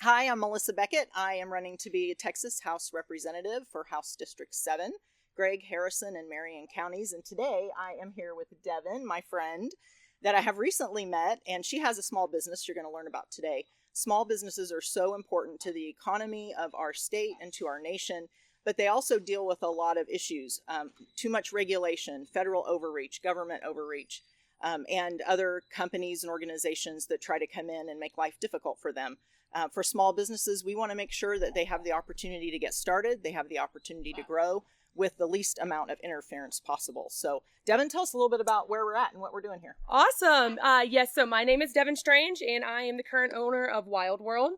Hi, I'm Melissa Beckett. I am running to be a Texas House Representative for House District 7, Gregg, Harrison, and Marion counties. And today I am here with Devin, my friend, that I have recently met, and she has a small business you're going to learn about today. Small businesses are so important to the economy of our state and to our nation, but they also deal with a lot of issues. Too much regulation, federal overreach, government overreach, and other companies and organizations that try to come in and make life difficult for them. For small businesses, we want to make sure that they have the opportunity to get started, they have the opportunity to grow with the least amount of interference possible. So, Devin, tell us a little bit about where we're at and what we're doing here. Awesome. Yes, so my name is Devan Strange, and I am the current owner of Wild World.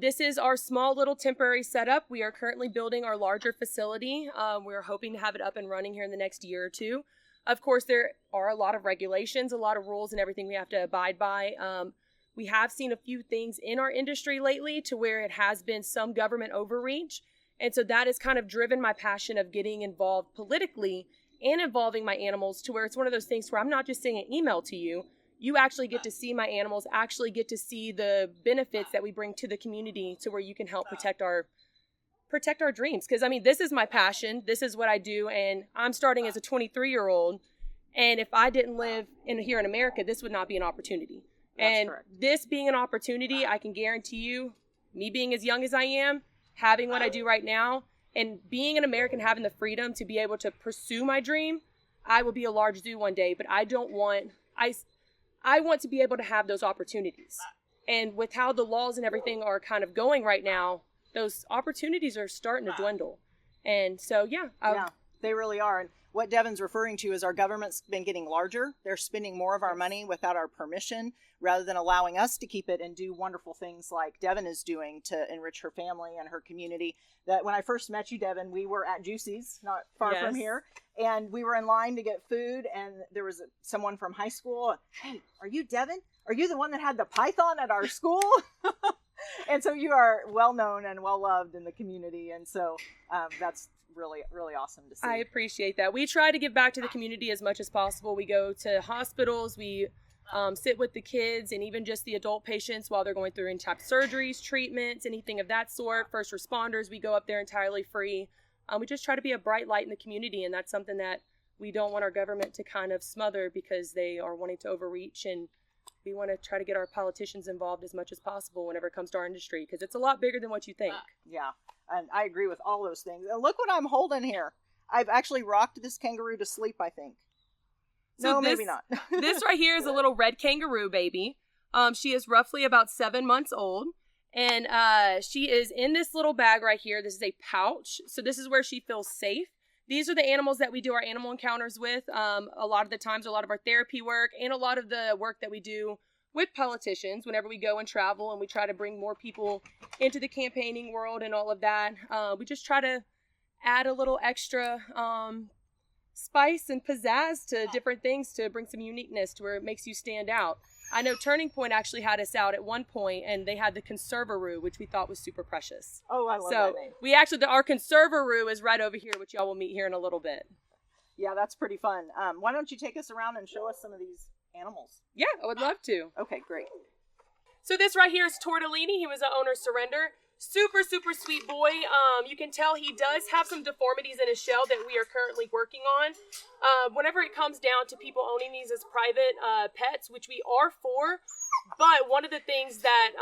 This is our small little temporary setup. We are currently building our larger facility. We're hoping to have it up and running here in the next year or two. Of course, there are a lot of regulations, a lot of rules and everything we have to abide by. We have seen a few things in our industry lately to where it has been some government overreach. And so that has kind of driven my passion of getting involved politically and involving my animals to where it's one of those things where I'm not just sending an email to you. You actually get to see my animals, actually get to see the benefits that we bring to the community to where you can help protect our dreams. Because, I mean, this is my passion. This is what I do. And I'm starting as a 23-year-old. And if I didn't live here in America, this would not be an opportunity. And this being an opportunity, I can guarantee you, me being as young as I am, having what I do right now, and being an American, having the freedom to be able to pursue my dream, I will be a large zoo one day, but I want to be able to have those opportunities. And with how the laws and everything are kind of going right now, those opportunities are starting to dwindle. And so, yeah, they really are. And what Devin's referring to is our government's been getting larger. They're spending more of our money without our permission rather than allowing us to keep it and do wonderful things like Devin is doing to enrich her family and her community. That when I first met you, Devin, we were at Juicy's, not far from here, and we were in line to get food, and there was someone from high school. Hey, are you Devin? Are you the one that had the python at our school? And so you are well known and well loved in the community, and so that's really, really awesome to see. I appreciate that. We try to give back to the community as much as possible. We go to hospitals, we sit with the kids and even just the adult patients while they're going through any type of surgeries, treatments, anything of that sort. First responders, we go up there entirely free. We just try to be a bright light in the community, and that's something that we don't want our government to kind of smother because they are wanting to overreach, and we want to try to get our politicians involved as much as possible whenever it comes to our industry because it's a lot bigger than what you think. Yeah, and I agree with all those things. And look what I'm holding here. I've actually rocked this kangaroo to sleep, I think. So no, maybe not. This right here is a little red kangaroo baby. She is roughly about 7 months old. And she is in this little bag right here. This is a pouch. So this is where she feels safe. These are the animals that we do our animal encounters with. A lot of the times, a lot of our therapy work and a lot of the work that we do with politicians whenever we go and travel and we try to bring more people into the campaigning world and all of that. We just try to add a little extra spice and pizzazz to different things to bring some uniqueness to where it makes you stand out. I know Turning Point actually had us out at one point, and they had the conservaroo, which we thought was super precious. Oh, I love that name. We actually, our conservaroo is right over here, which y'all will meet here in a little bit. Yeah, that's pretty fun. Why don't you take us around and show us some of these animals? Yeah, I would love to. Okay, great. So this right here is Tortellini. He was an owner surrender. Super, super sweet boy. You can tell he does have some deformities in his shell that we are currently working on. Whenever it comes down to people owning these as private pets, which we are for, but one of the things that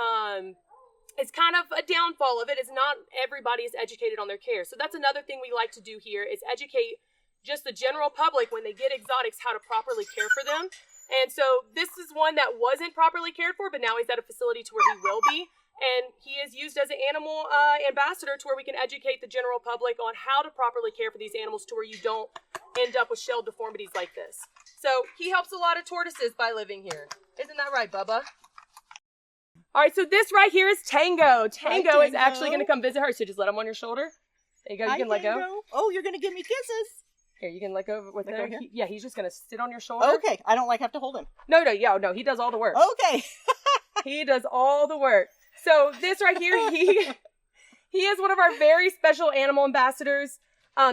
is kind of a downfall of it is not everybody is educated on their care. So that's another thing we like to do here is educate just the general public when they get exotics how to properly care for them. And so this is one that wasn't properly cared for, but now he's at a facility to where he will be. And he is used as an animal ambassador to where we can educate the general public on how to properly care for these animals to where you don't end up with shell deformities like this. So he helps a lot of tortoises by living here. Isn't that right, Bubba? All right, so this right here is Tango. Tango is actually going to come visit her. So just let him on your shoulder. There you go. You can let go. Oh, you're going to give me kisses. Here, you can let go with her. Yeah, he's just going to sit on your shoulder. Okay, I don't have to hold him. No, he does all the work. Okay. He does all the work. So this right here, he is one of our very special animal ambassadors.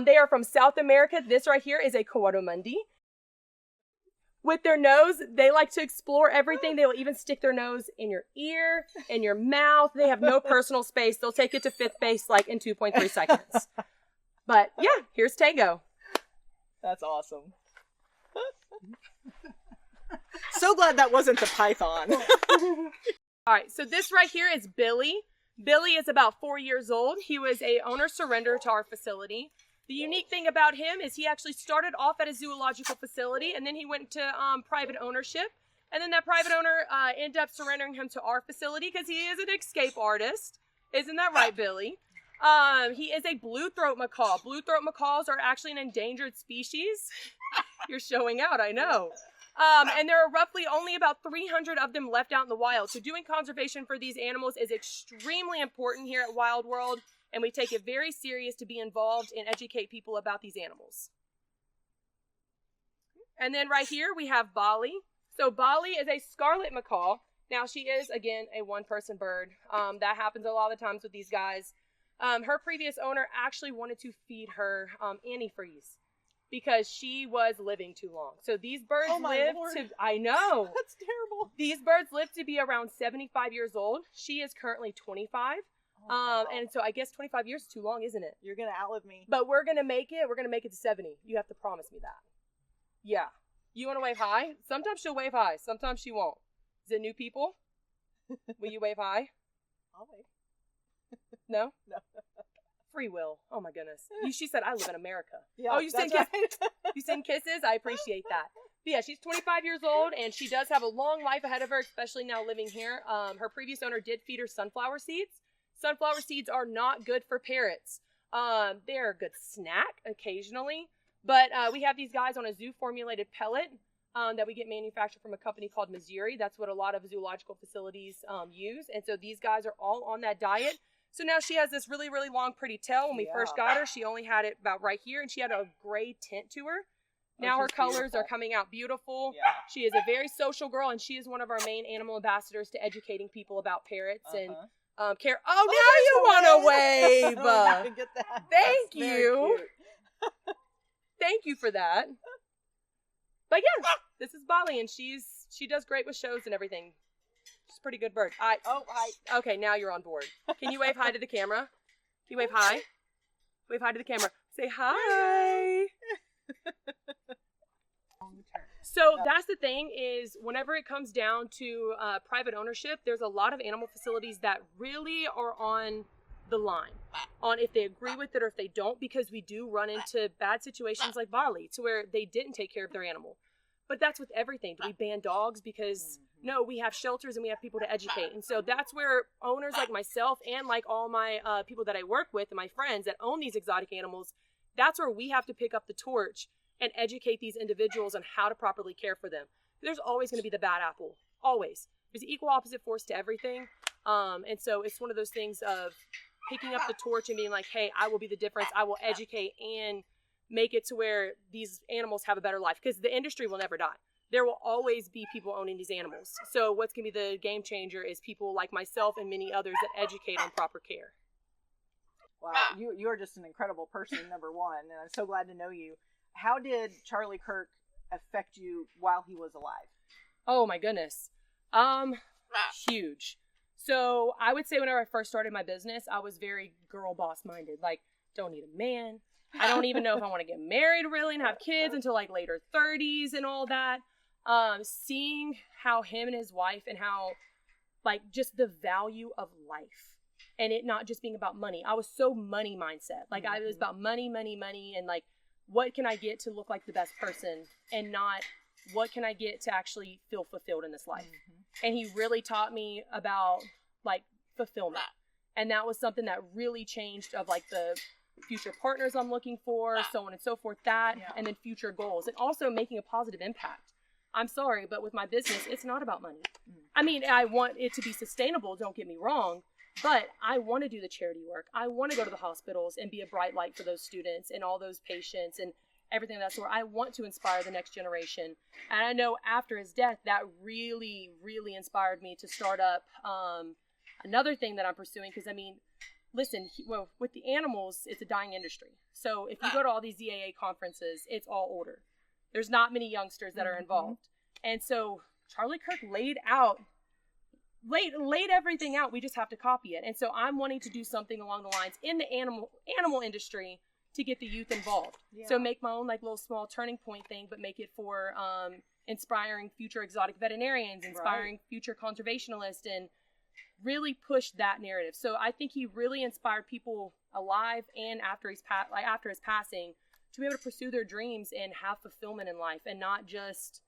They are from South America. This right here is a Coatomundii. with their nose. They like to explore everything. They will even stick their nose in your ear, in your mouth. They have no personal space. They'll take it to fifth base like in 2.3 seconds. But yeah, here's Tango. That's awesome. So glad that wasn't the python. All right, so this right here is Billy. Billy is about 4 years old. He was a owner surrender to our facility. The unique thing about him is he actually started off at a zoological facility, and then he went to private ownership. And then that private owner ended up surrendering him to our facility because he is an escape artist. Isn't that right, Billy? He is a blue-throat macaw. Blue-throat macaws are actually an endangered species. You're showing out, I know. And there are roughly only about 300 of them left out in the wild. So doing conservation for these animals is extremely important here at Wild World, and we take it very serious to be involved and educate people about these animals. And then right here we have Bali. So Bali is a scarlet macaw. Now she is, again, a one-person bird. That happens a lot of the times with these guys. Her previous owner actually wanted to feed her antifreeze because she was living too long. So these birds live to, I know. That's terrible. These birds live to be around 75 years old. She is currently 25. Wow. And so I guess 25 years is too long, isn't it? You're going to outlive me. But we're going to make it. We're going to make it to 70. You have to promise me that. Yeah. You want to wave hi? Sometimes she'll wave hi. Sometimes she won't. Is it new people? Will you wave hi? I'll wave. No? No. Free will. Oh my goodness. She said, I live in America. Yeah, oh, you send right. You send kisses? I appreciate that. But yeah, she's 25 years old, and she does have a long life ahead of her, especially now living here. Her previous owner did feed her sunflower seeds. Sunflower seeds are not good for parrots. They're a good snack occasionally, but we have these guys on a zoo-formulated pellet that we get manufactured from a company called Missouri. That's what a lot of zoological facilities use, and so these guys are all on that diet. So now she has this really, really long, pretty tail. When we first got her, she only had it about right here, and she had a gray tint to her. Now her colors are coming out beautiful. Yeah. She is a very social girl, and she is one of our main animal ambassadors to educating people about parrots and care. Oh, now you want to wave. I get that. Thank you. Thank you for that. But yeah, this is Bali, and she does great with shows and everything. She's a pretty good bird. Hi. Okay, now you're on board. Can you wave hi to the camera? Can you wave hi? Wave hi to the camera. Say hi. So that's the thing is whenever it comes down to private ownership, there's a lot of animal facilities that really are on the line on if they agree with it or if they don't, because we do run into bad situations like Bali to where they didn't take care of their animal. But that's with everything. Do we ban dogs? Because no, we have shelters and we have people to educate. And so that's where owners like myself and like all my people that I work with and my friends that own these exotic animals, that's where we have to pick up the torch and educate these individuals on how to properly care for them. There's always going to be the bad apple. Always. There's an equal opposite force to everything. And so it's one of those things of picking up the torch and being like, hey, I will be the difference. I will educate and make it to where these animals have a better life, because the industry will never die. There will always be people owning these animals. So what's going to be the game changer is people like myself and many others that educate on proper care. Wow, you are just an incredible person, number one, and I'm so glad to know you. How did Charlie Kirk affect you while he was alive? Oh my goodness. Huge. So I would say whenever I first started my business, I was very girl boss minded. Like, don't need a man. I don't even know if I want to get married really and have kids until like later 30s and all that. Seeing how him and his wife and how like just the value of life and it not just being about money. I was so money mindset. Like I was about money and like, what can I get to look like the best person and not what can I get to actually feel fulfilled in this life? And he really taught me about like fulfillment. And that was something that really changed of like the future partners I'm looking for, so on and so forth, and then future goals, and also making a positive impact. I'm sorry, but with my business, it's not about money. I mean, I want it to be sustainable, don't get me wrong, but I want to do the charity work. I want to go to the hospitals and be a bright light for those students and all those patients and everything of that sort. I want to inspire the next generation. And I know after his death, that really, really inspired me to start up another thing that I'm pursuing, because I mean, listen, with the animals, it's a dying industry. So if you go to all these ZAA conferences, it's all older. There's not many youngsters that are involved. And so Charlie Kirk laid everything out. We just have to copy it. And so I'm wanting to do something along the lines in the animal industry to get the youth involved. Yeah. So make my own like little small turning point thing, but make it for inspiring future exotic veterinarians, inspiring future conservationists, and really push that narrative. So I think he really inspired people alive and after his passing to be able to pursue their dreams and have fulfillment in life and not just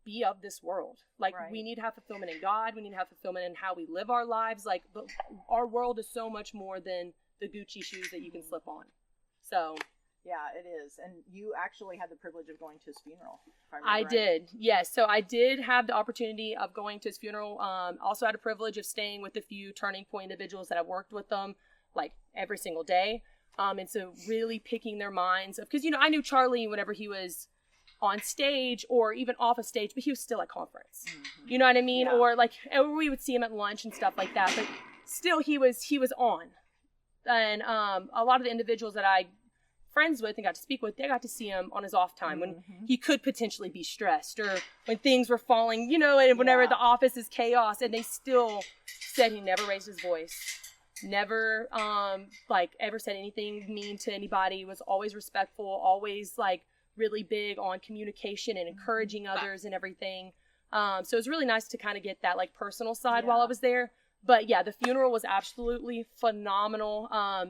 be of this world. Like we need to have fulfillment in God. We need to have fulfillment in how we live our lives. Like, but our world is so much more than the Gucci shoes that you can slip on. So yeah, it is. And you actually had the privilege of going to his funeral. I did. Yes. So I did have the opportunity of going to his funeral. Also had a privilege of staying with a few Turning Point individuals that I've worked with them like every single day. And so really picking their minds of, because, I knew Charlie whenever he was on stage or even off a stage, but he was still at conference. Mm-hmm. You know what I mean? Yeah. Or we would see him at lunch and stuff like that, but still he was on. And a lot of the individuals that I friends with and got to speak with, they got to see him on his off time when he could potentially be stressed or when things were falling, and whenever the office is chaos, and they still said he never raised his voice, never ever said anything mean to anybody, was always respectful, always really big on communication and encouraging others and everything. So it was really nice to kind of get that personal side while I was there. But yeah, the funeral was absolutely phenomenal.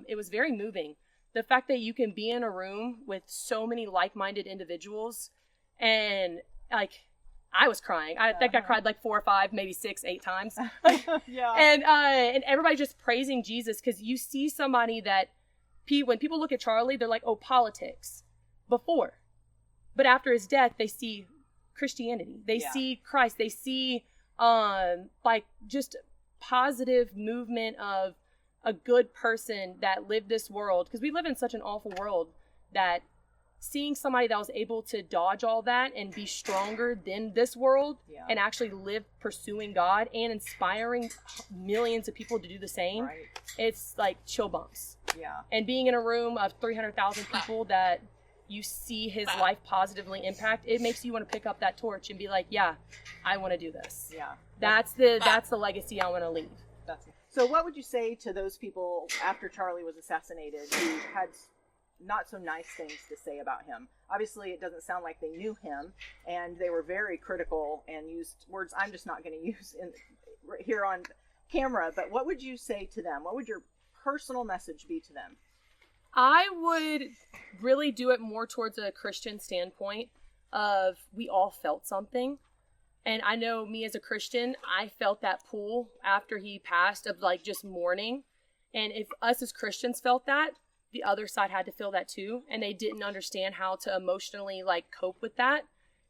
It was very moving. The fact that you can be in a room with so many like-minded individuals, and I was crying. I think I cried 4 or 5, maybe 6, 8 times. Yeah. And everybody just praising Jesus, because you see somebody that when people look at Charlie, they're like, oh, politics. Before. But after his death, they see Christianity. They see Christ. They see just positive movement of a good person that lived this world, because we live in such an awful world, that seeing somebody that was able to dodge all that and be stronger than this world and actually live pursuing God and inspiring millions of people to do the same, it's like chill bumps. Yeah. And being in a room of 300,000 people that you see his life positively impact, it makes you want to pick up that torch and be like, yeah, I want to do this. Yeah. That's the legacy I want to leave. So what would you say to those people after Charlie was assassinated who had not so nice things to say about him? Obviously, it doesn't sound like they knew him, and they were very critical and used words I'm just not going to use here on camera. But what would you say to them? What would your personal message be to them? I would really do it more towards a Christian standpoint of we all felt something. And I know me as a Christian, I felt that pull after he passed of just mourning. And if us as Christians felt that, the other side had to feel that too. And they didn't understand how to emotionally cope with that.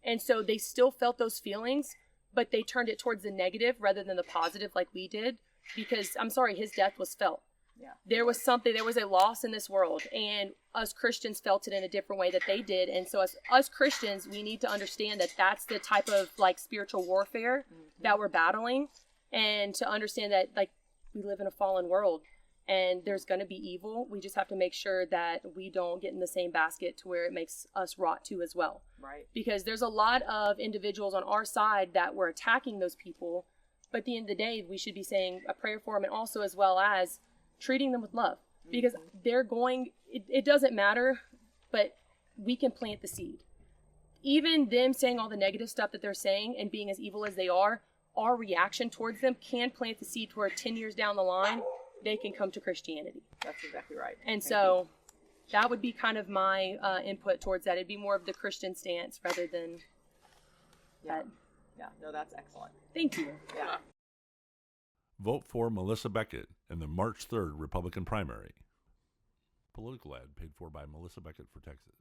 And so they still felt those feelings, but they turned it towards the negative rather than the positive like we did. Because I'm sorry, his death was felt. Yeah. There was a loss in this world, and us Christians felt it in a different way that they did. And so as us Christians, we need to understand that that's the type of spiritual warfare that we're battling, and to understand that we live in a fallen world and there's going to be evil. We just have to make sure that we don't get in the same basket to where it makes us rot too as well. Right. Because there's a lot of individuals on our side that were attacking those people, but at the end of the day, we should be saying a prayer for them, and also as well as treating them with love, because it doesn't matter, but we can plant the seed. Even them saying all the negative stuff that they're saying and being as evil as they are, our reaction towards them can plant the seed to where 10 years down the line, they can come to Christianity. That's exactly right. And so that would be kind of my input towards that. It'd be more of the Christian stance rather than that. Yeah, no, that's excellent. Thank you. Yeah. Vote for Melissa Beckett in the March 3rd Republican primary. Political ad paid for by Melissa Beckett for Texas.